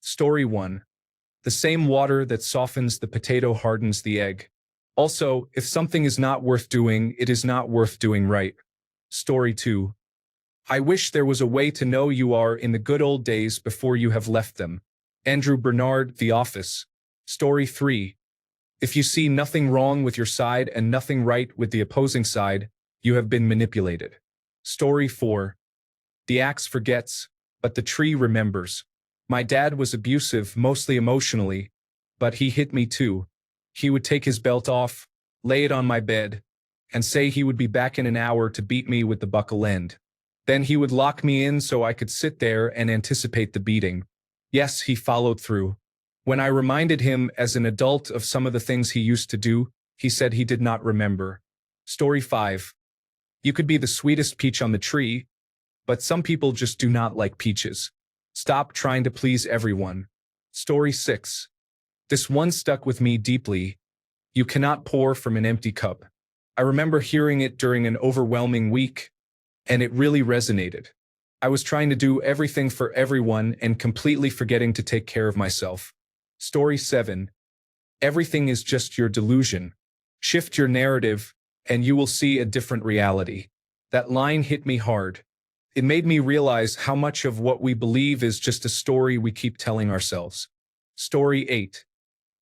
Story 1. The same water that softens the potato hardens the egg. Also, if something is not worth doing, it is not worth doing right. Story 2. I wish there was a way to know you are in the good old days before you have left them. Andrew Bernard, The Office. Story 3. If you see nothing wrong with your side and nothing right with the opposing side, you have been manipulated. Story 4. The axe forgets, but the tree remembers. My dad was abusive, mostly emotionally, but he hit me too. He would take his belt off, lay it on my bed, and say he would be back in an hour to beat me with the buckle end. Then he would lock me in so I could sit there and anticipate the beating. Yes, he followed through. When I reminded him as an adult of some of the things he used to do, he said he did not remember. Story 5. You could be the sweetest peach on the tree, but some people just do not like peaches. Stop trying to please everyone. Story 6. This one stuck with me deeply. You cannot pour from an empty cup. I remember hearing it during an overwhelming week, and it really resonated. I was trying to do everything for everyone and completely forgetting to take care of myself. Story 7. Everything is just your delusion. Shift your narrative, and you will see a different reality. That line hit me hard. It made me realize how much of what we believe is just a story we keep telling ourselves. Story 8.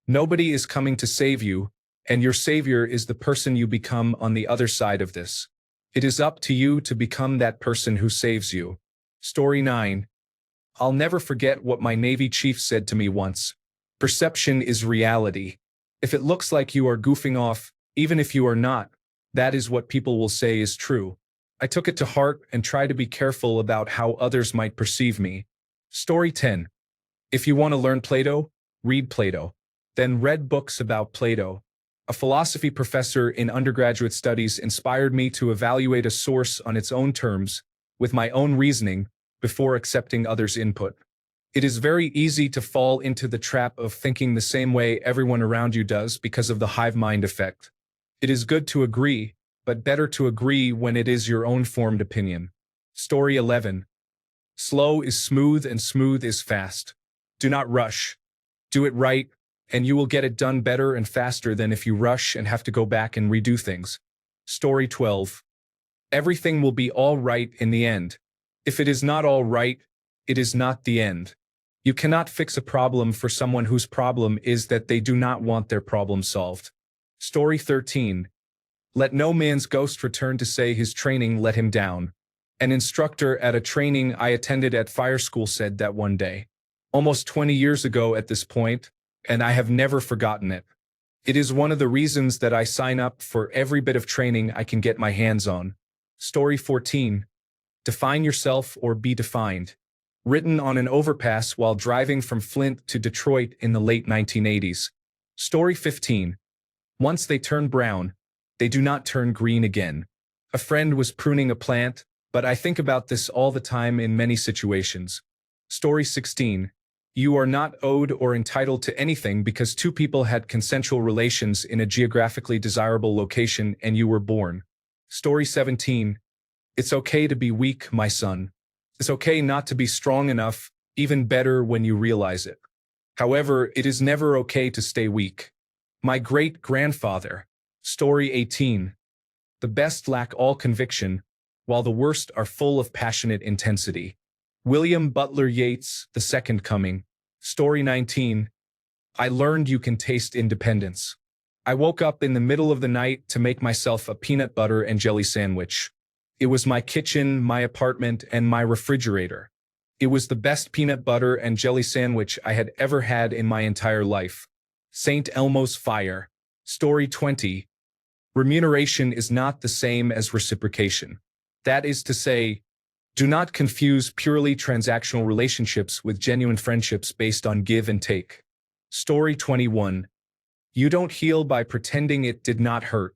Nobody is coming to save you, and your savior is the person you become on the other side of this. It is up to you to become that person who saves you. Story 9. I'll never forget what my Navy chief said to me once. Perception is reality. If it looks like you are goofing off, even if you are not, that is what people will say is true. I took it to heart and try to be careful about how others might perceive me. Story 10. If you want to learn Plato, read Plato. Then read books about Plato. A philosophy professor in undergraduate studies inspired me to evaluate a source on its own terms, with my own reasoning, before accepting others' input. It is very easy to fall into the trap of thinking the same way everyone around you does because of the hive mind effect. It is good to agree, but better to agree when it is your own formed opinion. Story 11. Slow is smooth and smooth is fast. Do not rush. Do it right, and you will get it done better and faster than if you rush and have to go back and redo things. Story 12. Everything will be all right in the end. If it is not all right, it is not the end. You cannot fix a problem for someone whose problem is that they do not want their problem solved. Story 13. Let no man's ghost return to say his training let him down. An instructor at a training I attended at fire school said that one day. Almost 20 years ago at this point, and I have never forgotten it. It is one of the reasons that I sign up for every bit of training I can get my hands on. Story 14. Define yourself or be defined. Written on an overpass while driving from Flint to Detroit in the late 1980s. Story 15. Once they turn brown, they do not turn green again. A friend was pruning a plant, but I think about this all the time in many situations. Story 16. You are not owed or entitled to anything because two people had consensual relations in a geographically desirable location and you were born. Story 17. It's okay to be weak, my son. It's okay not to be strong enough, even better when you realize it. However, it is never okay to stay weak. My great-grandfather. Story 18. The best lack all conviction, while the worst are full of passionate intensity. William Butler Yeats, The Second Coming. Story 19. I learned you can taste independence. I woke up in the middle of the night to make myself a peanut butter and jelly sandwich. It was my kitchen, my apartment, and my refrigerator. It was the best peanut butter and jelly sandwich I had ever had in my entire life. St. Elmo's Fire. Story 20. Remuneration is not the same as reciprocation. That is to say, do not confuse purely transactional relationships with genuine friendships based on give and take. Story 21. You don't heal by pretending it did not hurt.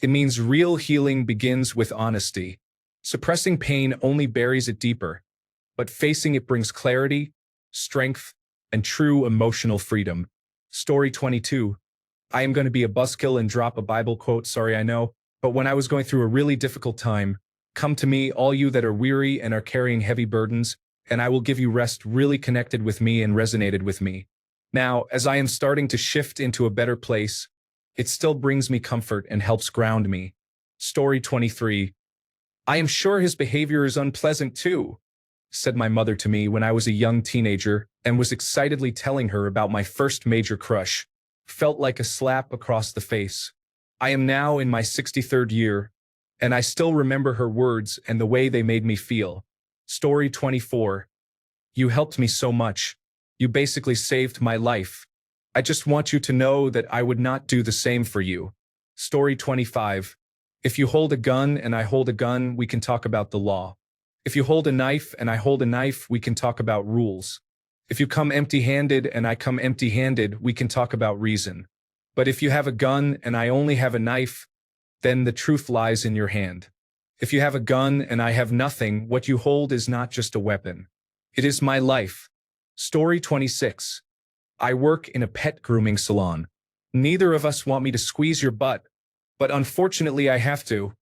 It means real healing begins with honesty. Suppressing pain only buries it deeper, but facing it brings clarity, strength, and true emotional freedom. Story 22. I am going to be a buzzkill and drop a Bible quote, sorry I know, but when I was going through a really difficult time, come to me, all you that are weary and are carrying heavy burdens, and I will give you rest really connected with me and resonated with me. Now, as I am starting to shift into a better place, it still brings me comfort and helps ground me. Story 23. I am sure his behavior is unpleasant too, said my mother to me when I was a young teenager and was excitedly telling her about my first major crush. Felt like a slap across the face. I am now in my 63rd year, and I still remember her words and the way they made me feel. Story 24. You helped me so much. You basically saved my life. I just want you to know that I would not do the same for you. Story 25. If you hold a gun and I hold a gun, we can talk about the law. If you hold a knife and I hold a knife, we can talk about rules. If you come empty-handed and I come empty-handed, we can talk about reason. But if you have a gun and I only have a knife, then the truth lies in your hand. If you have a gun and I have nothing, what you hold is not just a weapon. It is my life. Story 26. I work in a pet grooming salon. Neither of us want me to squeeze your butt, but unfortunately I have to,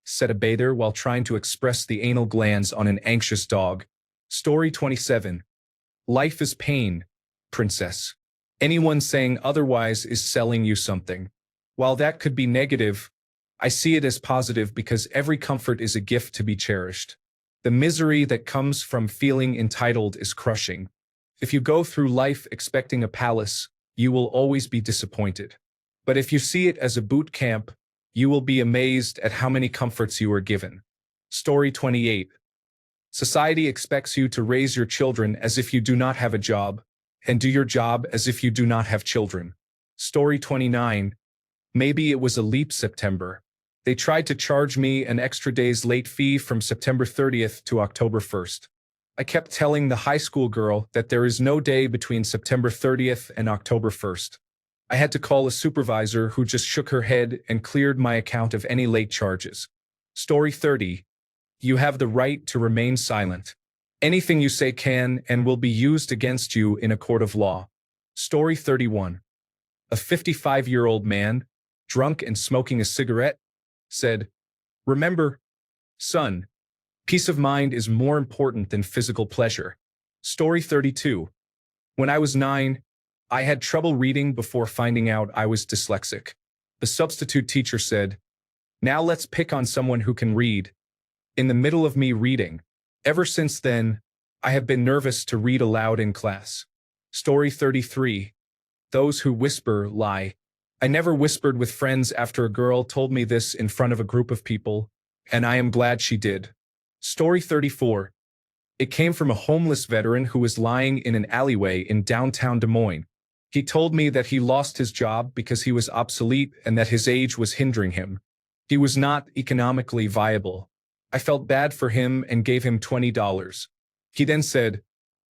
said a bather while trying to express the anal glands on an anxious dog. Story 27. Life is pain, princess. Anyone saying otherwise is selling you something. While that could be negative, I see it as positive because every comfort is a gift to be cherished. The misery that comes from feeling entitled is crushing. If you go through life expecting a palace, you will always be disappointed. But if you see it as a boot camp, you will be amazed at how many comforts you are given. Story 28. Society expects you to raise your children as if you do not have a job, and do your job as if you do not have children. Story 29. Maybe it was a leap September. They tried to charge me an extra day's late fee from September 30th to October 1st. I kept telling the high school girl that there is no day between September 30th and October 1st. I had to call a supervisor who just shook her head and cleared my account of any late charges. Story 30. You have the right to remain silent. Anything you say can and will be used against you in a court of law. Story 31. A 55-year-old man, drunk and smoking a cigarette, said, "Remember, son, peace of mind is more important than physical pleasure." Story 32. When I was 9, I had trouble reading before finding out I was dyslexic. The substitute teacher said, "Now let's pick on someone who can read." In the middle of me reading. Ever since then, I have been nervous to read aloud in class. Story 33. Those who whisper lie. I never whispered with friends after a girl told me this in front of a group of people, and I am glad she did. Story 34. It came from a homeless veteran who was lying in an alleyway in downtown Des Moines. He told me that he lost his job because he was obsolete and that his age was hindering him. He was not economically viable. I felt bad for him and gave him $20. He then said,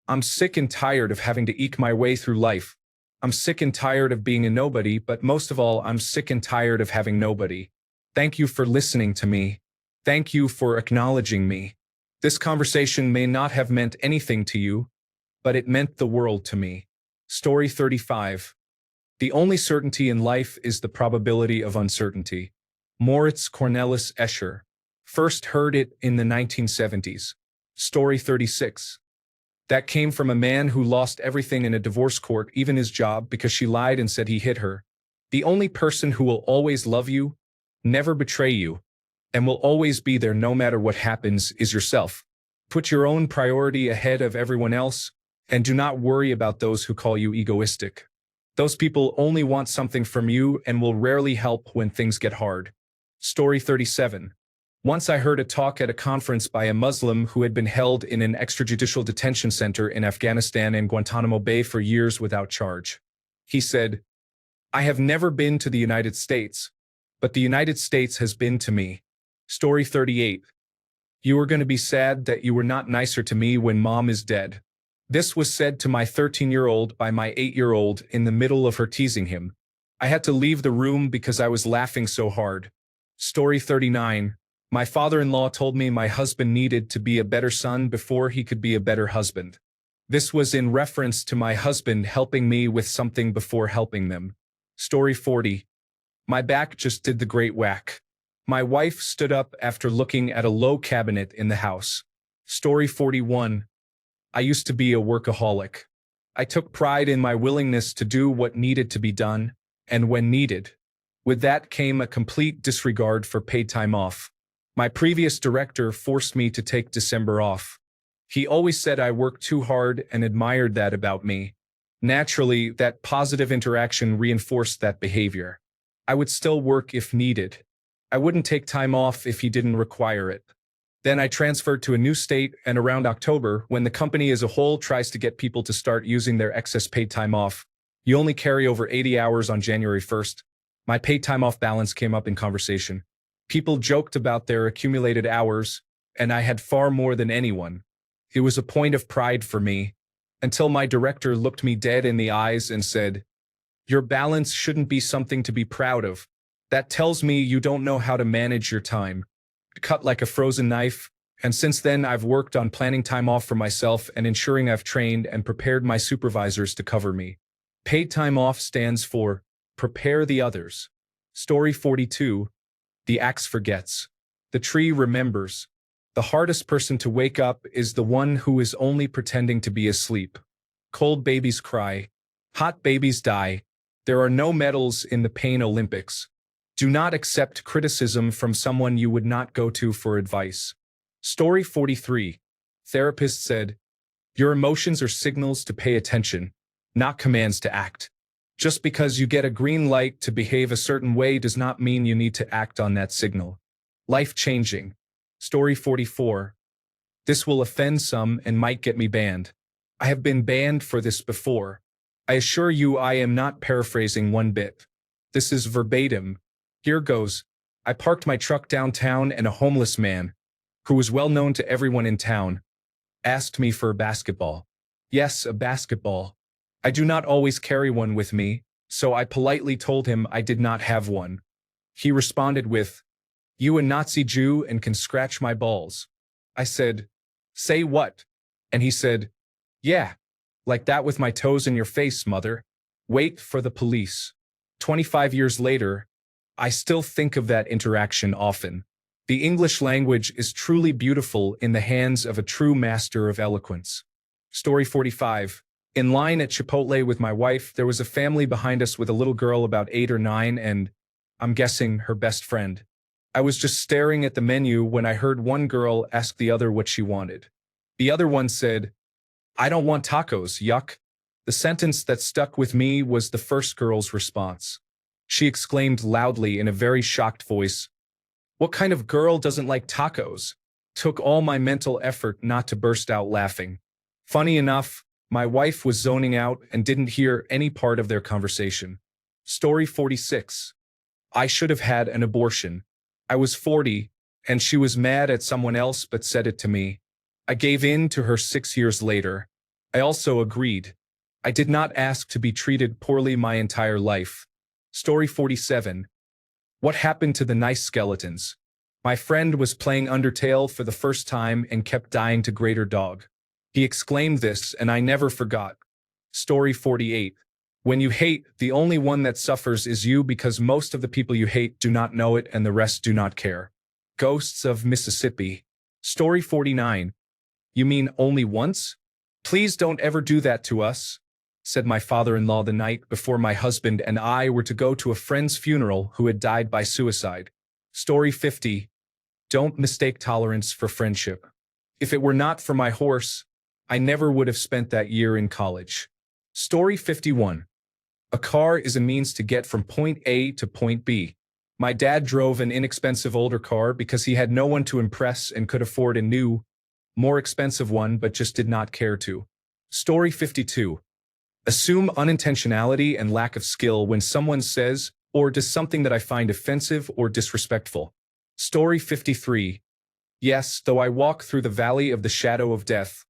"I'm sick and tired of having to eke my way through life. I'm sick and tired of being a nobody, but most of all, I'm sick and tired of having nobody. Thank you for listening to me. Thank you for acknowledging me. This conversation may not have meant anything to you, but it meant the world to me." Story 35. The only certainty in life is the probability of uncertainty. Moritz Cornelis Escher. First heard it in the 1970s. Story 36. That came from a man who lost everything in a divorce court, even his job, because she lied and said he hit her. The only person who will always love you, never betray you, and will always be there no matter what happens is yourself. Put your own priority ahead of everyone else, and do not worry about those who call you egoistic. Those people only want something from you and will rarely help when things get hard. Story 37. Once I heard a talk at a conference by a Muslim who had been held in an extrajudicial detention center in Afghanistan and Guantanamo Bay for years without charge. He said, "I have never been to the United States, but the United States has been to me." Story 38. You are going to be sad that you were not nicer to me when mom is dead. This was said to my 13-year-old by my 8-year-old in the middle of her teasing him. I had to leave the room because I was laughing so hard. Story 39. My father-in-law told me my husband needed to be a better son before he could be a better husband. This was in reference to my husband helping me with something before helping them. Story 40. My back just did the great whack. My wife stood up after looking at a low cabinet in the house. Story 41. I used to be a workaholic. I took pride in my willingness to do what needed to be done, and when needed. With that came a complete disregard for paid time off. My previous director forced me to take December off. He always said I worked too hard and admired that about me. Naturally, that positive interaction reinforced that behavior. I would still work if needed. I wouldn't take time off if he didn't require it. Then I transferred to a new state, and around October, when the company as a whole tries to get people to start using their excess paid time off, you only carry over 80 hours on January 1st. My paid time off balance came up in conversation. People joked about their accumulated hours, and I had far more than anyone. It was a point of pride for me, until my director looked me dead in the eyes and said, "Your balance shouldn't be something to be proud of. That tells me you don't know how to manage your time." Cut like a frozen knife, and since then I've worked on planning time off for myself and ensuring I've trained and prepared my supervisors to cover me. Paid time off stands for prepare the others. Story 42. The axe forgets. The tree remembers. The hardest person to wake up is the one who is only pretending to be asleep. Cold babies cry. Hot babies die. There are no medals in the pain Olympics. Do not accept criticism from someone you would not go to for advice. Story 43. Therapist said, "Your emotions are signals to pay attention, not commands to act. Just because you get a green light to behave a certain way does not mean you need to act on that signal." Life-changing. Story 44. This will offend some and might get me banned. I have been banned for this before. I assure you I am not paraphrasing one bit. This is verbatim. Here goes. I parked my truck downtown and a homeless man, who was well known to everyone in town, asked me for a basketball. Yes, a basketball. I do not always carry one with me, so I politely told him I did not have one. He responded with, "You a Nazi Jew and can scratch my balls." I said, "Say what?" And he said, "Yeah, like that with my toes in your face, mother. Wait for the police." 25 years later, I still think of that interaction often. The English language is truly beautiful in the hands of a true master of eloquence. Story 45. In line at Chipotle with my wife, there was a family behind us with a little girl about 8 or 9 and, I'm guessing, her best friend. I was just staring at the menu when I heard one girl ask the other what she wanted. The other one said, "I don't want tacos, yuck." The sentence that stuck with me was the first girl's response. She exclaimed loudly in a very shocked voice, "What kind of girl doesn't like tacos?" Took all my mental effort not to burst out laughing. Funny enough, my wife was zoning out and didn't hear any part of their conversation. Story 46. I should have had an abortion. I was 40, and she was mad at someone else but said it to me. I gave in to her 6 years later. I also agreed. I did not ask to be treated poorly my entire life. Story 47. What happened to the nice skeletons? My friend was playing Undertale for the first time and kept dying to Greater Dog. He exclaimed this, and I never forgot. Story 48. When you hate, the only one that suffers is you because most of the people you hate do not know it and the rest do not care. Ghosts of Mississippi. Story 49. You mean only once? Please don't ever do that to us, said my father-in-law the night before my husband and I were to go to a friend's funeral who had died by suicide. Story 50. Don't mistake tolerance for friendship. If it were not for my horse, I never would have spent that year in college. Story 51. A car is a means to get from point A to point B. My dad drove an inexpensive older car because he had no one to impress and could afford a new, more expensive one but just did not care to. Story 52. Assume unintentionality and lack of skill when someone says or does something that I find offensive or disrespectful. Story 53. Yes, though I walk through the valley of the shadow of death,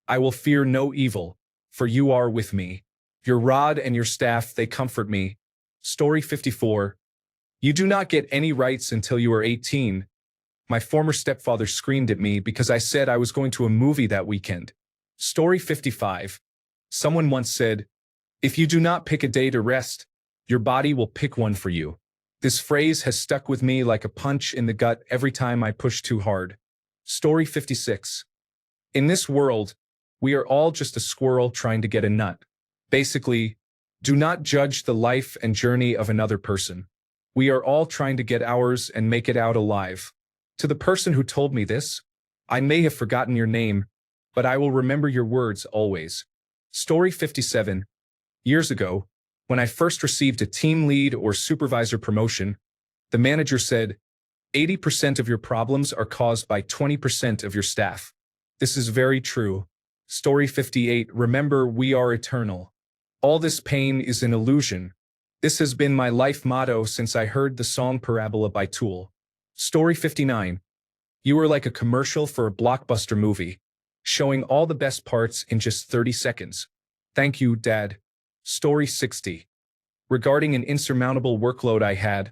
I will fear no evil, for you are with me. Your rod and your staff, they comfort me. Story 54. You do not get any rights until you are 18. My former stepfather screamed at me because I said I was going to a movie that weekend. Story 55. Someone once said, if you do not pick a day to rest, your body will pick one for you. This phrase has stuck with me like a punch in the gut every time I push too hard. Story 56. In this world, We are all just a squirrel trying to get a nut. Basically, do not judge the life and journey of another person. We are all trying to get ours and make it out alive. To the person who told me this, I may have forgotten your name, but I will remember your words always. Story 57. Years ago, when I first received a team lead or supervisor promotion, the manager said, 80% of your problems are caused by 20% of your staff. This is very true. Story 58. Remember, we are eternal. All this pain is an illusion. This has been my life motto since I heard the song Parabola by Tool. Story 59. You are like a commercial for a blockbuster movie, showing all the best parts in just 30 seconds. Thank you, Dad. Story 60. Regarding an insurmountable workload I had,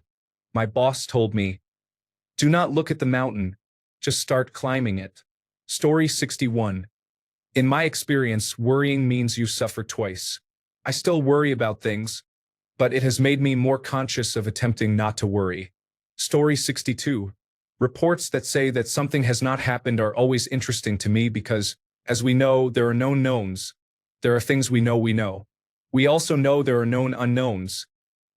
my boss told me, do not look at the mountain, just start climbing it. Story 61. In my experience, worrying means you suffer twice. I still worry about things, but it has made me more conscious of attempting not to worry. Story 62. Reports that say that something has not happened are always interesting to me because, as we know, there are known knowns. There are things we know we know. We also know there are known unknowns.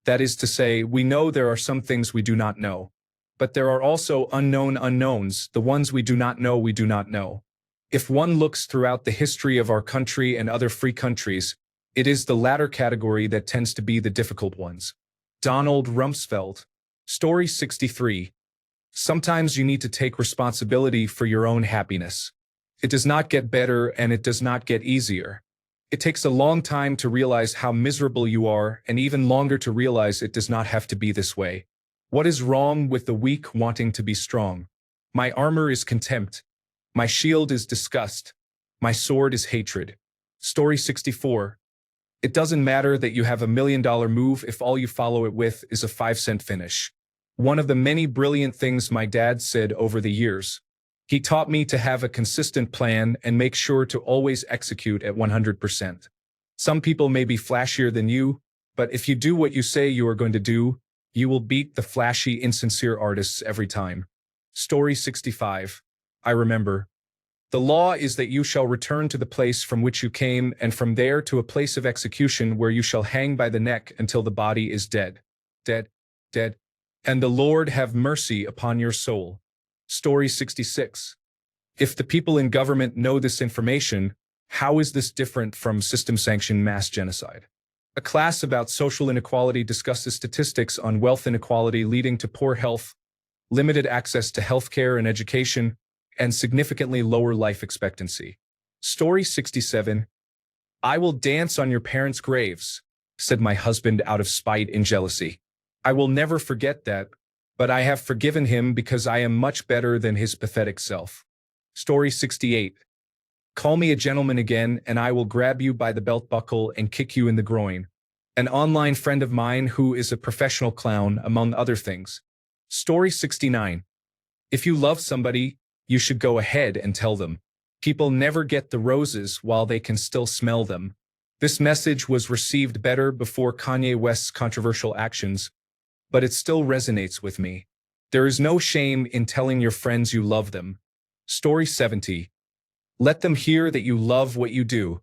That is to say, we know there are some things we do not know. But there are also unknown unknowns, the ones we do not know we do not know. If one looks throughout the history of our country and other free countries, it is the latter category that tends to be the difficult ones. Donald Rumsfeld. Story 63. Sometimes you need to take responsibility for your own happiness. It does not get better and it does not get easier. It takes a long time to realize how miserable you are and even longer to realize it does not have to be this way. What is wrong with the weak wanting to be strong? My armor is contempt. My shield is disgust. My sword is hatred. Story 64. It doesn't matter that you have $1 million move if all you follow it with is a 5-cent finish. One of the many brilliant things my dad said over the years. He taught me to have a consistent plan and make sure to always execute at 100%. Some people may be flashier than you, but if you do what you say you are going to do, you will beat the flashy, insincere artists every time. Story 65. I remember. The law is that you shall return to the place from which you came, and from there to a place of execution where you shall hang by the neck until the body is dead. Dead. Dead. And the Lord have mercy upon your soul. Story 66. If the people in government know this information, how is this different from system-sanctioned mass genocide? A class about social inequality discusses statistics on wealth inequality leading to poor health, limited access to healthcare and education, and significantly lower life expectancy. Story 67. I will dance on your parents' graves, said my husband out of spite and jealousy. I will never forget that, but I have forgiven him because I am much better than his pathetic self. Story 68. Call me a gentleman again and I will grab you by the belt buckle and kick you in the groin. An online friend of mine who is a professional clown, among other things. Story 69. If you love somebody, you should go ahead and tell them. People never get the roses while they can still smell them. This message was received better before Kanye West's controversial actions, but it still resonates with me. There is no shame in telling your friends you love them. Story 70. Let them hear that you love what you do.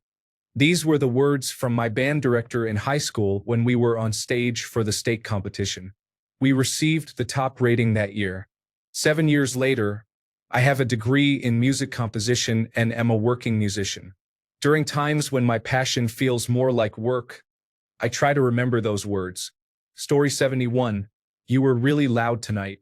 These were the words from my band director in high school when we were on stage for the state competition. We received the top rating that year. 7 years later, I have a degree in music composition and am a working musician. During times when my passion feels more like work, I try to remember those words. Story 71. You were really loud tonight.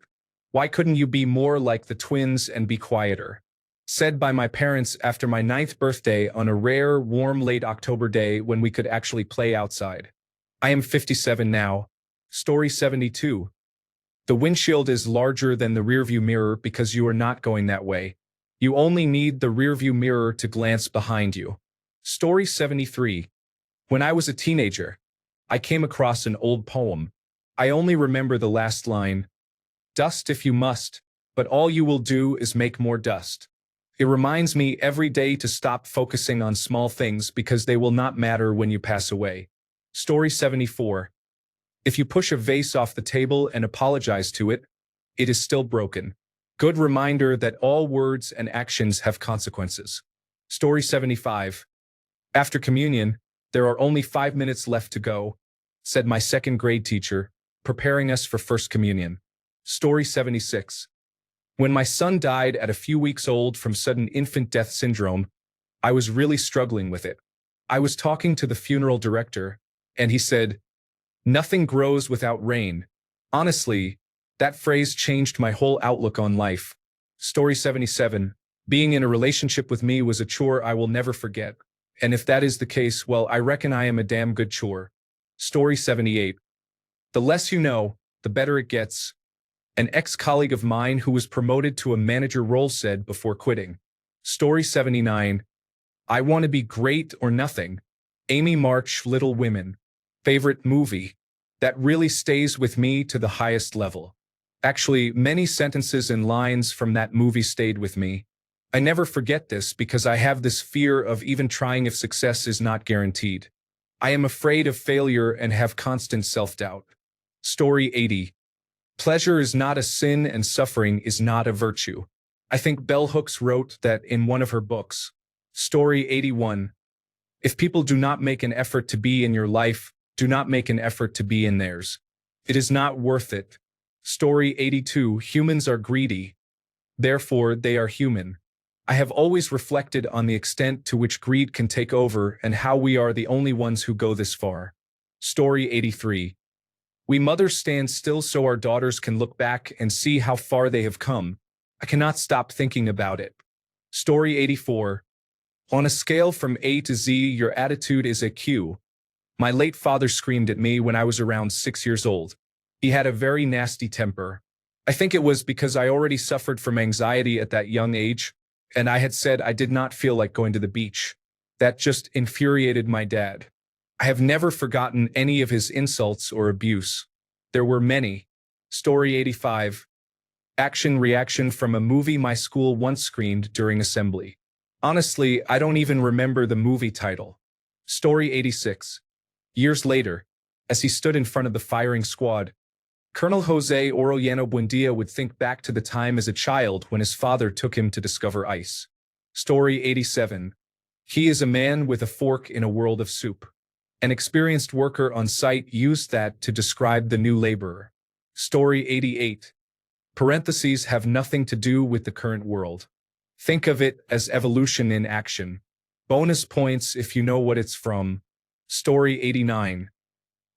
Why couldn't you be more like the twins and be quieter? Said by my parents after my 9th birthday on a rare, warm, late October day when we could actually play outside. I am 57 now. Story 72. The windshield is larger than the rearview mirror because you are not going that way. You only need the rearview mirror to glance behind you. Story 73. When I was a teenager, I came across an old poem. I only remember the last line. Dust if you must, but all you will do is make more dust. It reminds me every day to stop focusing on small things because they will not matter when you pass away. Story 74. If you push a vase off the table and apologize to it, it is still broken. Good reminder that all words and actions have consequences. Story 75. After communion, there are only 5 minutes left to go, said my second grade teacher, preparing us for First Communion. Story 76. When my son died at a few weeks old from sudden infant death syndrome, I was really struggling with it. I was talking to the funeral director, and he said, "Nothing grows without rain." Honestly, that phrase changed my whole outlook on life. Story 77. Being in a relationship with me was a chore I will never forget. And if that is the case, well, I reckon I am a damn good chore. Story 78. The less you know, the better it gets. An ex-colleague of mine who was promoted to a manager role said before quitting. Story 79. I want to be great or nothing. Amy March, Little Women. Favorite movie. That really stays with me to the highest level. Actually, many sentences and lines from that movie stayed with me. I never forget this because I have this fear of even trying if success is not guaranteed. I am afraid of failure and have constant self-doubt. Story 80. Pleasure is not a sin and suffering is not a virtue. I think Bell Hooks wrote that in one of her books. Story 81. If people do not make an effort to be in your life, do not make an effort to be in theirs. It is not worth it. Story 82. Humans are greedy. Therefore, they are human. I have always reflected on the extent to which greed can take over and how we are the only ones who go this far. Story 83. We mothers stand still so our daughters can look back and see how far they have come. I cannot stop thinking about it. Story 84. On a scale from A to Z, your attitude is a Q. My late father screamed at me when I was around 6 years old. He had a very nasty temper. I think it was because I already suffered from anxiety at that young age, and I had said I did not feel like going to the beach. That just infuriated my dad. I have never forgotten any of his insults or abuse. There were many. Story 85. Action-reaction from a movie my school once screened during assembly. Honestly, I don't even remember the movie title. Story 86. Years later, as he stood in front of the firing squad, Colonel Jose Orellano Buendia would think back to the time as a child when his father took him to discover ice. Story 87. He is a man with a fork in a world of soup. An experienced worker on site used that to describe the new laborer. Story 88. Parentheses have nothing to do with the current world. Think of it as evolution in action. Bonus points if you know what it's from. Story 89.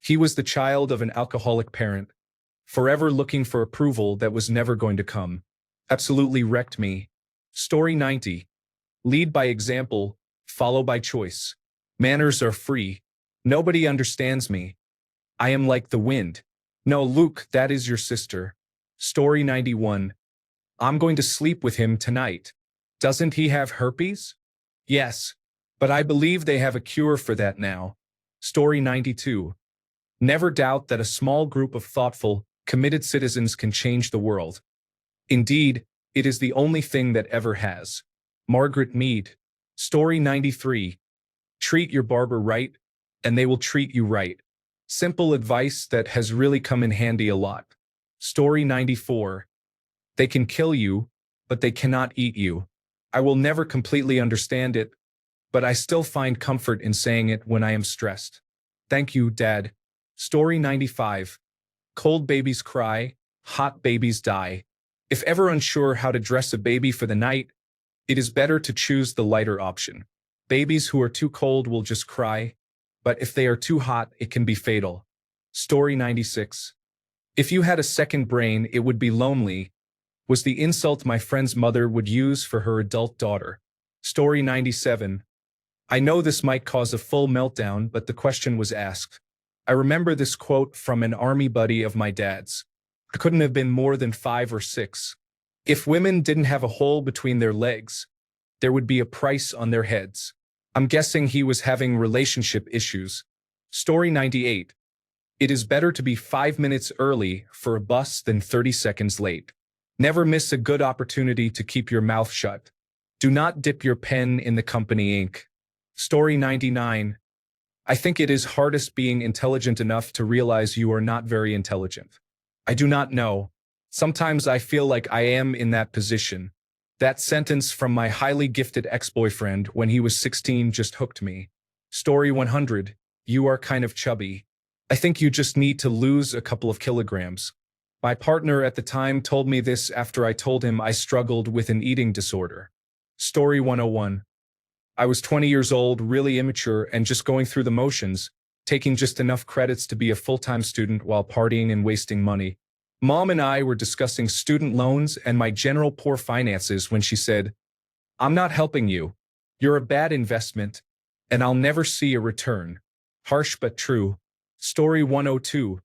He was the child of an alcoholic parent, forever looking for approval that was never going to come. Absolutely wrecked me. Story 90. Lead by example, follow by choice. Manners are free. Nobody understands me. I am like the wind. No, Luke, that is your sister. Story 91. I'm going to sleep with him tonight. Doesn't he have herpes? Yes, but I believe they have a cure for that now. Story 92. Never doubt that a small group of thoughtful, committed citizens can change the world. Indeed, it is the only thing that ever has. Margaret Mead. Story 93. Treat your barber right, and they will treat you right. Simple advice that has really come in handy a lot. Story 94. They can kill you, but they cannot eat you. I will never completely understand it, but I still find comfort in saying it when I am stressed. Thank you, Dad. Story 95. Cold babies cry, hot babies die. If ever unsure how to dress a baby for the night, it is better to choose the lighter option. Babies who are too cold will just cry, but if they are too hot, it can be fatal. Story 96. If you had a second brain, it would be lonely, was the insult my friend's mother would use for her adult daughter. Story 97. I know this might cause a full meltdown, but the question was asked. I remember this quote from an army buddy of my dad's. It couldn't have been more than 5 or 6. If women didn't have a hole between their legs, there would be a price on their heads. I'm guessing he was having relationship issues. Story 98. It is better to be 5 minutes early for a bus than 30 seconds late. Never miss a good opportunity to keep your mouth shut. Do not dip your pen in the company ink. Story 99. I think it is hardest being intelligent enough to realize you are not very intelligent. I do not know. Sometimes I feel like I am in that position. That sentence from my highly gifted ex-boyfriend when he was 16 just hooked me. Story 100. You are kind of chubby. I think you just need to lose a couple of kilograms. My partner at the time told me this after I told him I struggled with an eating disorder. Story 101. I was 20 years old, really immature, and just going through the motions, taking just enough credits to be a full-time student while partying and wasting money. Mom and I were discussing student loans and my general poor finances when she said, "I'm not helping you. You're a bad investment, and I'll never see a return." Harsh but true. Story 102.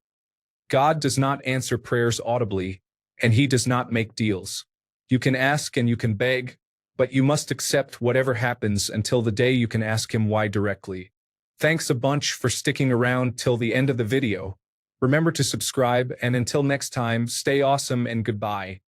God does not answer prayers audibly, and he does not make deals. You can ask and you can beg, but you must accept whatever happens until the day you can ask him why directly. Thanks a bunch for sticking around till the end of the video. Remember to subscribe, and until next time, stay awesome and goodbye.